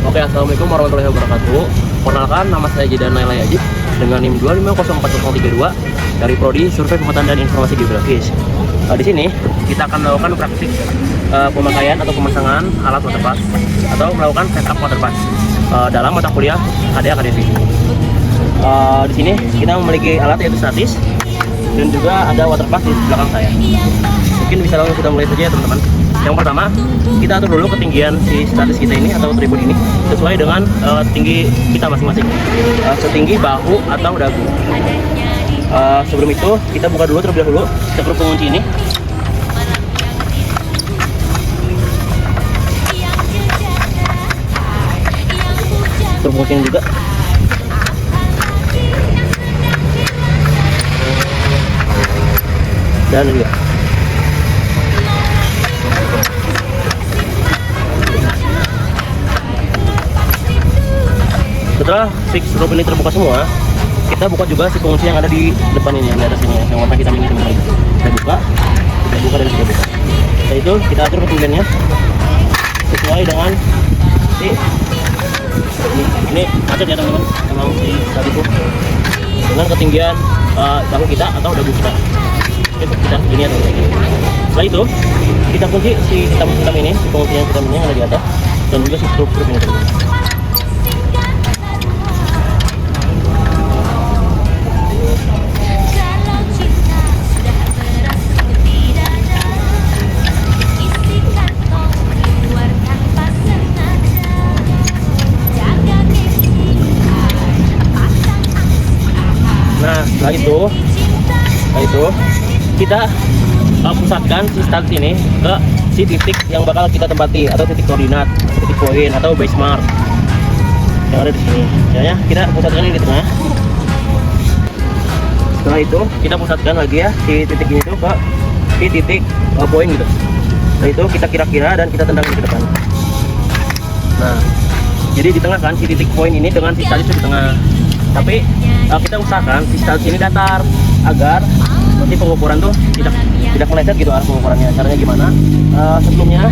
Oke, assalamualaikum warahmatullahi wabarakatuh. Perkenalkan, nama saya Jidan Nailai Ajib dengan NIM 2504032 dari Prodi Survei Pemetaan dan Informasi Geografis. Di sini kita akan melakukan praktik pemakaian atau pemasangan alat waterpass atau melakukan setup waterpass dalam mata kuliah HD Akademik. Di sini kita memiliki alat yaitu statis dan juga ada waterpass di belakang saya. Mungkin bisa langsung kita mulai saja ya teman-teman. Yang pertama, kita atur dulu ketinggian si statis kita ini atau tripod ini sesuai dengan tinggi kita masing-masing, setinggi bahu atau dagu. Sebelum itu kita buka dulu terlebih dahulu skrup pengunci ini. Skrup pengunci ini juga. Dan juga setelah si skrup ini terbuka semua, kita buka juga si pengunci yang ada di depan ini, yang di atas ini, yang warna hitam ini teman-teman. Kita buka dan kita buka. Setelah itu kita atur ketinggiannya sesuai dengan si ini macet ya teman-teman, memang si tadi itu dengan ketinggian bahu kita atau dagu kita. Oke, kita begini ya teman-teman. Setelah itu kita kunci si hitam-hitam ini, si pengunci yang hitam ini yang ada di atas, dan juga si skrup ini teman-teman. Nah, setelah itu kita pusatkan si statis ini ke si titik yang bakal kita tempati atau titik koordinat, titik poin atau base mark yang ada di sini. Caranya kita pusatkan ini di tengah. Setelah itu kita pusatkan lagi ya si titik ini tuh ke si titik poin gitu. Setelah itu kita kira-kira dan kita tendang ke depan. Nah, jadi di tengah kan si titik poin ini dengan si statis di tengah. Tapi kita usahakan si statis ini datar agar nanti pengukuran tuh tidak meleset gitu arah pengukurannya. Caranya gimana? Sebelumnya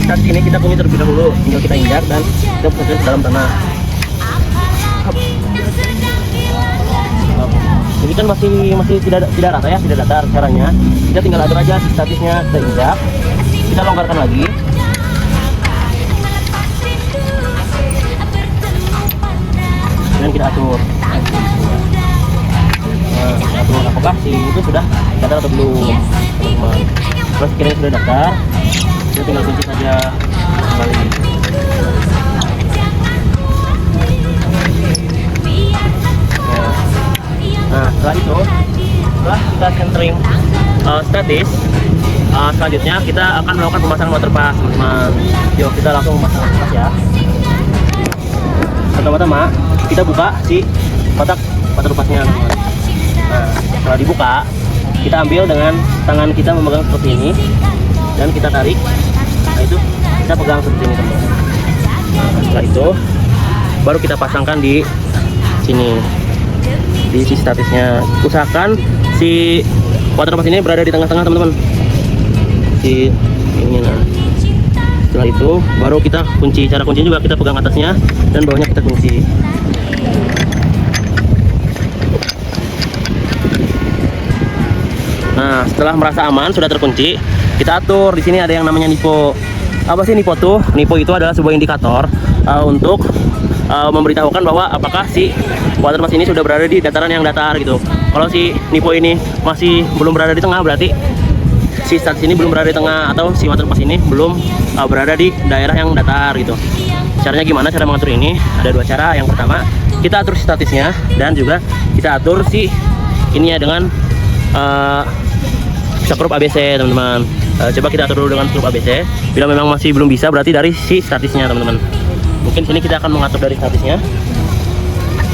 statis ini kita kunci terlebih dahulu, tinggal kita injak dan kita pusatkan ke dalam tanah. Jadi kan masih tidak rata ya, tidak datar. Caranya kita tinggal atur aja si statisnya, kita injak, kita longgarkan lagi. Dan kita atur. Nah, kita atur apakah si itu sudah datar atau belum, teman-teman. Terus kira sudah datar, kita tinggal kunci saja kembali. Nah, setelah itu, setelah kita centering statis, selanjutnya kita akan melakukan pemasangan waterpass, teman-teman. Yuk kita langsung memasang waterpass ya. Pertama-tama kita buka si kotak waterpassnya, teman-teman. Nah, setelah dibuka, kita ambil dengan tangan kita memegang seperti ini dan kita tarik. Nah, itu kita pegang seperti ini, teman-teman. Nah, setelah itu baru kita pasangkan di sini, di si statisnya. Usahakan si waterpass ini berada di tengah-tengah, teman-teman. Si ini. Nah, setelah itu baru kita kunci. Cara kuncinya juga kita pegang atasnya dan bawahnya kita kunci. Nah, setelah merasa aman, sudah terkunci, kita atur. Di sini ada yang namanya nipo. Apa sih nipo tuh? Nipo itu adalah sebuah indikator untuk memberitahukan bahwa apakah si waterpass ini sudah berada di dataran yang datar gitu. Kalau si nipo ini masih belum berada di tengah, berarti si statis ini belum berada di tengah, atau si waterpass ini belum berada di daerah yang datar gitu. Caranya gimana cara mengatur ini? Ada dua cara. Yang pertama, kita atur si statisnya dan juga kita atur si ininya dengan skrup ABC, teman-teman. Coba kita atur dulu dengan skrup ABC. Bila memang masih belum bisa, berarti dari si statisnya, teman-teman. Mungkin sini kita akan mengatur dari statisnya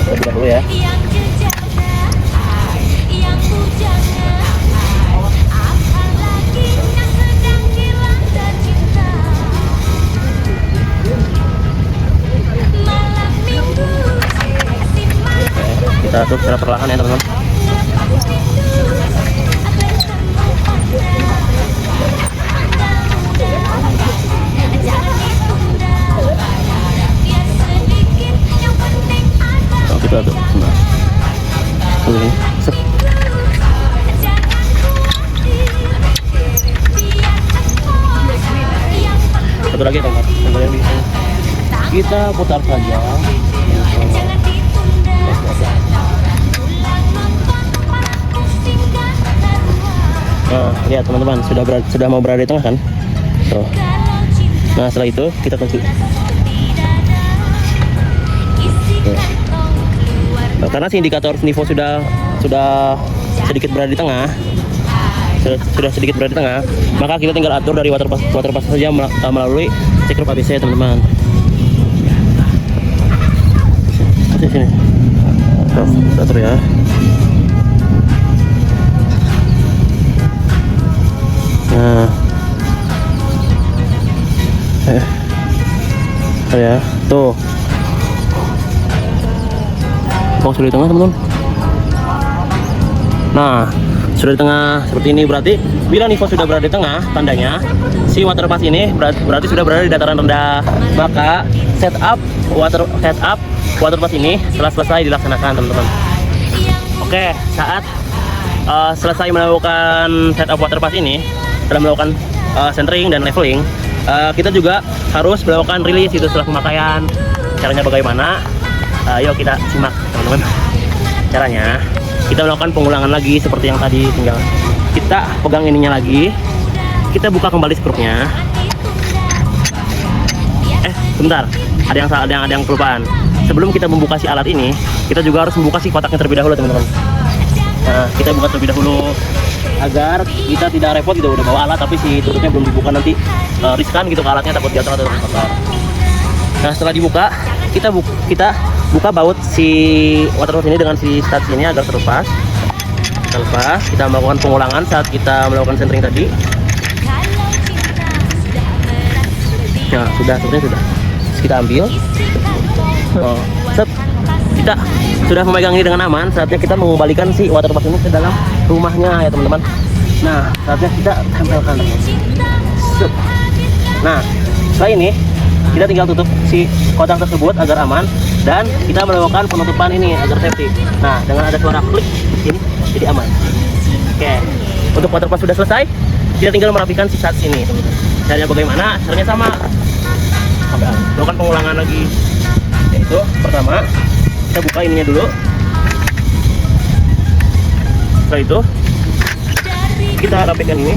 terlebih dahulu ya. Kita atur secara perlahan ya, teman-teman. Tuh. Nah. Oke, sep. Satu lagi tongkat, yang bisa kita putar saja. Nah, lihat teman-teman, sudah mau berada di tengah kan? Tuh. Nah, setelah itu kita kunci. Nah, karena si indikator nivo sudah sedikit berada di tengah, sudah sedikit berada di tengah, maka kita tinggal atur dari water pass saja melalui cekrup ABC, teman-teman. Sini. Tuh, atur ya. Nah, ya, tuh. Oh, sudah di tengah, teman-teman. Nah, sudah di tengah seperti ini, berarti bila nivo sudah berada di tengah, tandanya si water pass ini berarti sudah berada di dataran rendah. Maka setup water pass ini telah selesai dilaksanakan, teman-teman. Oke, saat selesai melakukan setup water pass ini, setelah melakukan centering dan leveling, kita juga harus melakukan release itu setelah pemakaian. Caranya bagaimana? Yuk kita simak, teman-teman. Caranya kita melakukan pengulangan lagi seperti yang tadi, tinggal kita pegang ininya lagi, kita buka kembali skrupnya. Sebentar, ada yang kelupaan. Sebelum kita membuka si alat ini, kita juga harus membuka si kotaknya terlebih dahulu, teman-teman. Nah, kita buka terlebih dahulu agar kita tidak repot gitu, udah bawa alat tapi si tutupnya belum dibuka, nanti riskan gitu ke alatnya, takut jatuh atau kotor. Nah, setelah dibuka, kita buka baut si water pass ini dengan si stats ini agar terlepas. Kita melakukan pengulangan saat kita melakukan centering tadi. Nah, sepertinya sudah. Terus kita ambil. Kita sudah memegang ini dengan aman. Saatnya kita mengembalikan si water pass ini ke dalam rumahnya ya, teman-teman. Nah, saatnya kita tempelkan. Nah, setelah ini kita tinggal tutup si kotak tersebut agar aman, dan kita melakukan penutupan ini agar safety. Nah, dengan ada suara klik ini jadi aman. Oke, untuk water pass sudah selesai, kita tinggal merapikan si stats ini. Caranya bagaimana? Caranya sama. Lakukan pengulangan lagi. Yaitu pertama, kita buka ininya dulu. Setelah itu kita rapikan ini.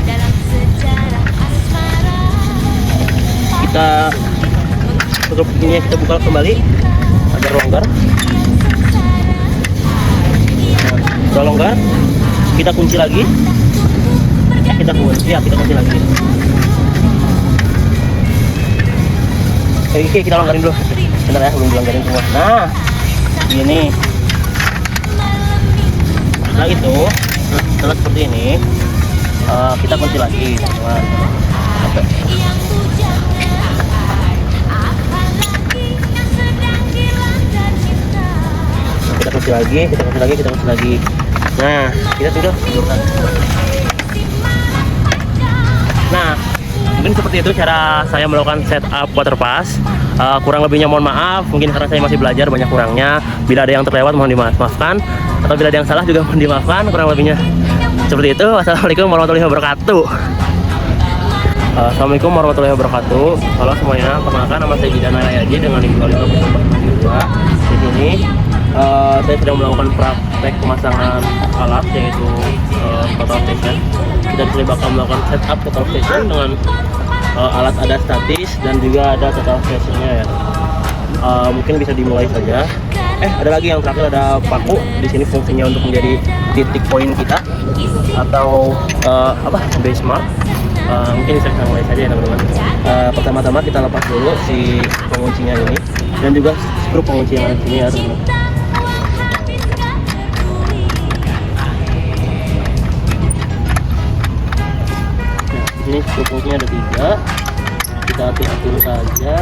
Kita tutup ini, kita buka kembali agar longgar. Nah, setelah longgar, kita kunci lagi. Kita kunci lagi. Oke, kita longgarin dulu. Bentar ya, belum dilonggarin semua. Nah, ini. Setelah itu, setelah seperti ini, kita kunci lagi, teman-teman. Kita kunci lagi. Nah, kita tinggal tidurkan. Nah, mungkin seperti itu cara saya melakukan setup water pass. Kurang lebihnya mohon maaf, mungkin karena saya masih belajar, banyak kurangnya. Bila ada yang terlewat mohon dimaafkan, atau bila ada yang salah juga mohon dimaafkan. Kurang lebihnya seperti itu. Wassalamualaikum warahmatullahi wabarakatuh. Assalamualaikum warahmatullahi wabarakatuh. Halo semuanya, perkenalkan nama saya Jidan Nailayaji dengan NIM 25442. Di sini saya sedang melakukan praktek pemasangan alat, yaitu total station. Kita di sini bakal melakukan setup total station dengan alat ada statis dan juga ada total stationnya ya. Mungkin bisa dimulai saja. Ada lagi yang terakhir, ada paku. Di sini fungsinya untuk menjadi titik poin kita atau benchmark. Mungkin bisa kita mulai saja ya, teman-teman. Pertama-tama kita lepas dulu si penguncinya ini dan juga skrup pengunci yang ada di sini ya, teman-teman. Ini skrup penguncinya ada 3, kita atur saja.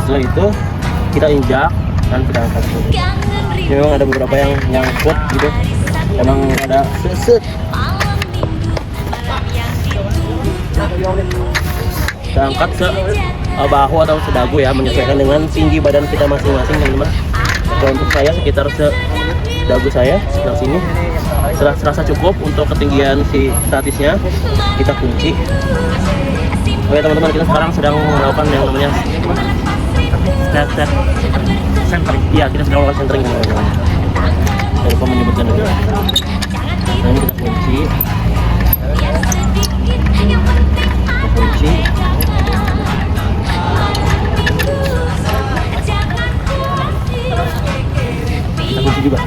Setelah itu kita injak dan kita angkat dulu. Memang ada beberapa yang nyangkut gitu, emang ada seset. Kita angkat ke bahu atau sedagu ya, menyesuaikan dengan tinggi badan kita masing-masing teman-teman. Kalau untuk saya sekitar sedagu saya sebelah sini. Setelah serasa cukup untuk ketinggian si statisnya, kita kunci. Oke teman-teman, kita sekarang sedang melakukan yang namanya centering. Iya, kita sedang melakukan centering teman-teman. Saya lupa menyebutkan itu. Nah, ini kita kunci. Kunci. Kita kunci juga.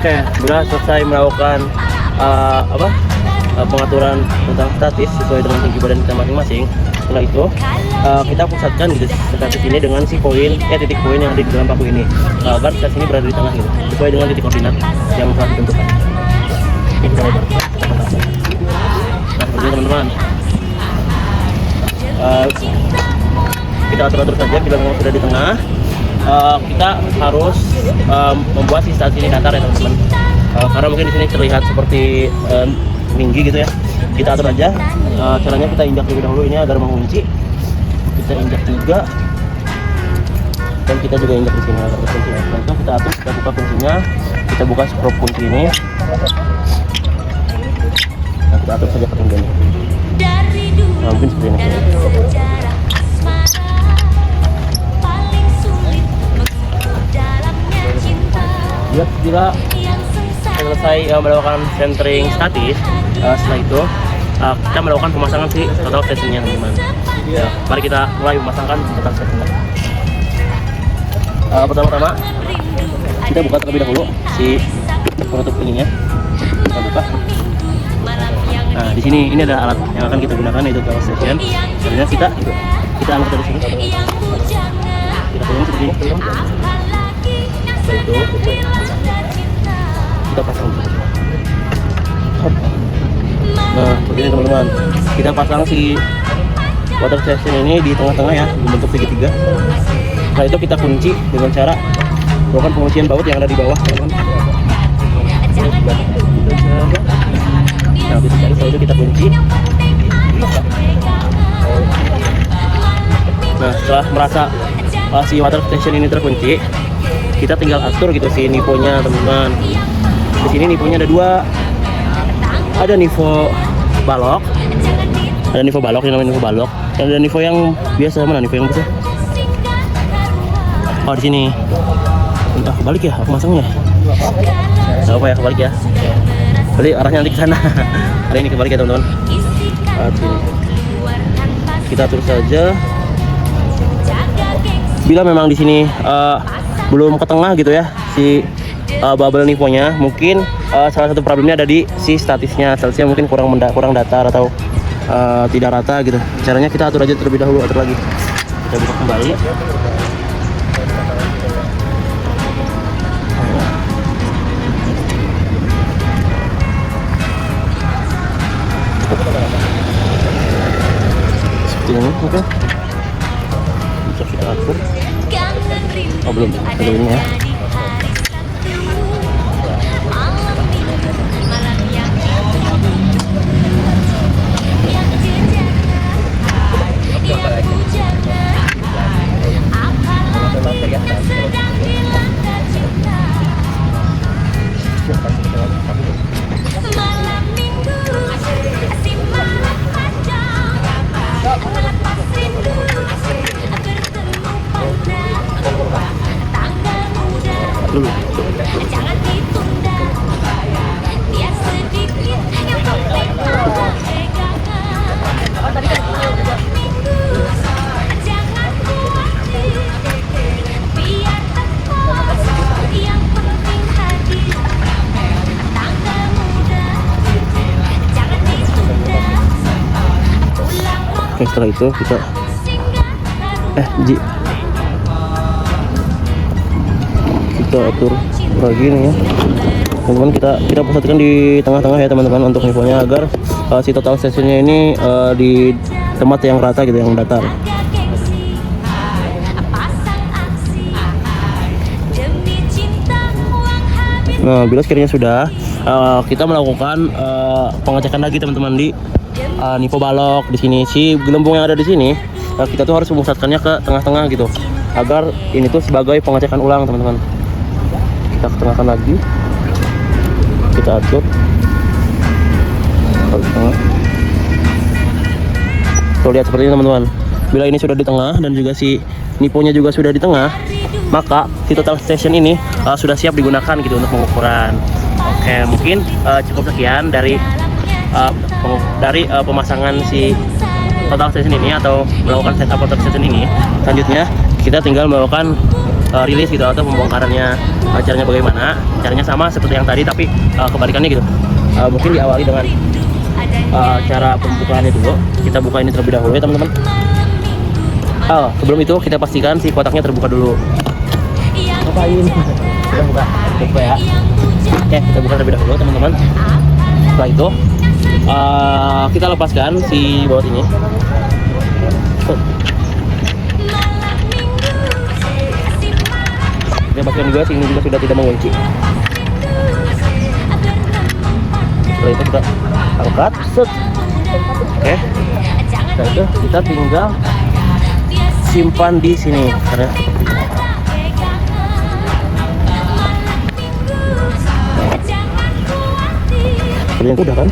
Oke, sudah selesai melakukan pengaturan tentang statis sesuai dengan tinggi badan kita masing-masing. Setelah itu kita pusatkan di statis ini dengan si poin, titik poin yang ada di dalam paku ini, agar statis ini berada di tengah gitu, sesuai dengan titik koordinat yang telah ditentukan. Nah, teman-teman, kita atur saja bila memang sudah di tengah. Kita harus membuat si statis ini datar ya teman-teman, karena mungkin di sini terlihat seperti tinggi gitu ya. Kita atur aja. Caranya kita injak terlebih dahulu ini agar mengunci. Kita injak juga, dan kita juga injak di sini agar kunci. Nah, itu kita atur, kita buka kuncinya, kita buka skrup kunci ini. Nah, kita atur saja ketinggiannya. Nah, mungkin seperti ini. Ya, bila selesai melakukan centering statis, setelah itu kita melakukan pemasangan si total stationnya teman-teman. Ya, mari kita mulai memasangkan total stationnya. Pertama-tama kita buka terlebih dahulu si penutup ininya. Kita buka. Nah, di sini ini ada alat yang akan kita gunakan, yaitu total station. Sebenarnya kita angkat dari sini. Kita turun seperti ini. Itu kita pasang. Nah, begini teman-teman, kita pasang si water station ini di tengah-tengah ya, membentuk segitiga. Nah, itu kita kunci dengan cara melakukan penguncian baut yang ada di bawah teman-teman. Nah, bisa cari, setelah itu kita kunci. Nah, setelah merasa si water station ini terkunci, kita tinggal atur gitu si nivonya teman-teman. Di sini nivonya ada dua, ada nivo balok, ini namanya nivo balok, dan ada nivo yang biasa. Mana nivo yang biasa? Oh, di sini. Entah kebalik ya, aku masangnya. Gak apa ya, kebalik ya. Balik arahnya nanti ke sana. Hari ini kebalik ya teman-teman. Sini. Kita atur saja. Bila memang di sini belum ke tengah gitu ya si bubble nivonya, mungkin salah satu problemnya ada di si statisnya mungkin kurang datar atau tidak rata gitu. Caranya kita atur aja terlebih dahulu, atur lagi. Kita buka kembali. Seperti ini, oke. Bisa kita atur. Oh, belum, ada ini ya. Dulu. Jangan ditunda, biar sedikit yang penting pegangan. Jangan khawatir, biar tekos yang penting hadir. Tangga muda, jangan ditunda. Oke, setelah itu kita kita atur lagi nih ya teman-teman. Kita pusatkan di tengah-tengah ya teman-teman untuk nivonya, agar si total stationnya ini di tempat yang rata gitu, yang datar. Nah, bila sekiranya sudah, kita melakukan pengecekan lagi teman-teman di nipo balok di sini. Si gelembung yang ada di sini, kita tuh harus memusatkannya ke tengah-tengah gitu, agar ini tuh sebagai pengecekan ulang teman-teman. Kita ketengahkan lagi, kita atur ke tengah. Tuh lihat seperti ini teman-teman. Bila ini sudah di tengah dan juga si niponya juga sudah di tengah, maka si total station ini sudah siap digunakan gitu untuk pengukuran. Oke, mungkin cukup sekian dari pemasangan si total station ini atau melakukan setup total station ini. Selanjutnya kita tinggal melakukan rilis gitu atau pembongkarannya. Caranya bagaimana? Caranya sama seperti yang tadi tapi kebalikannya gitu. Mungkin diawali dengan cara pembukaannya dulu. Kita buka ini terlebih dahulu ya teman-teman. Sebelum itu kita pastikan si kotaknya terbuka dulu. Ngapain? Kita buka ya. Oke, kita buka terlebih dahulu teman-teman. Setelah itu kita lepaskan si baut ini. Kita pastikan juga sini juga sudah tidak mengunci. Setelah itu kita angkat, set. Oke. Setelah itu kita tinggal simpan di sini karena kalian udah kan?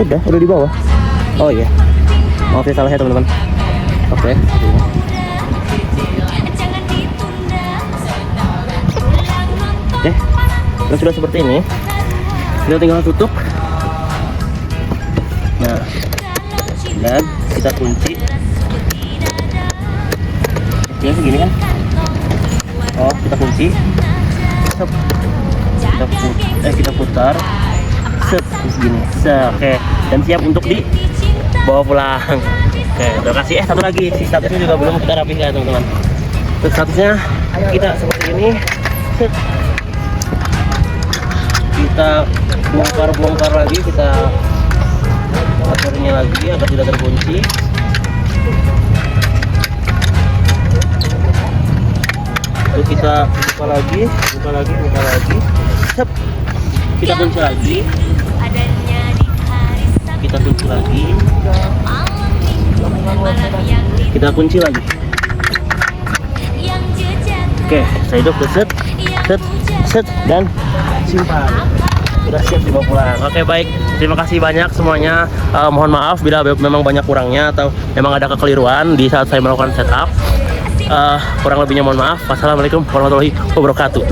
Udah di bawah. Oh iya. Maaf ya salah ya teman-teman. Oke. Oke. Nah, sudah seperti ini. Kita tinggal tutup. Nah, dan kita kunci. Ya segini kan? Oh, kita kunci. Kita putar. Set, segini. Oke, dan siap untuk dibawa pulang. Oke, terima kasih. Satu lagi, si statusnya juga belum kita rapikan teman-teman. Statusnya kita seperti ini. Set. Kita bongkar lagi, kita aturnya lagi agar tidak terkunci. Terus kita buka lagi. Sep. Kita kunci lagi. Kita kunci lagi. Oke, saya hidup set dan simpan. Sudah siap dibawa pulang. Oke, baik. Terima kasih banyak semuanya. Mohon maaf bila memang banyak kurangnya atau memang ada kekeliruan di saat saya melakukan setup. Kurang lebihnya mohon maaf. Wassalamualaikum warahmatullahi wabarakatuh.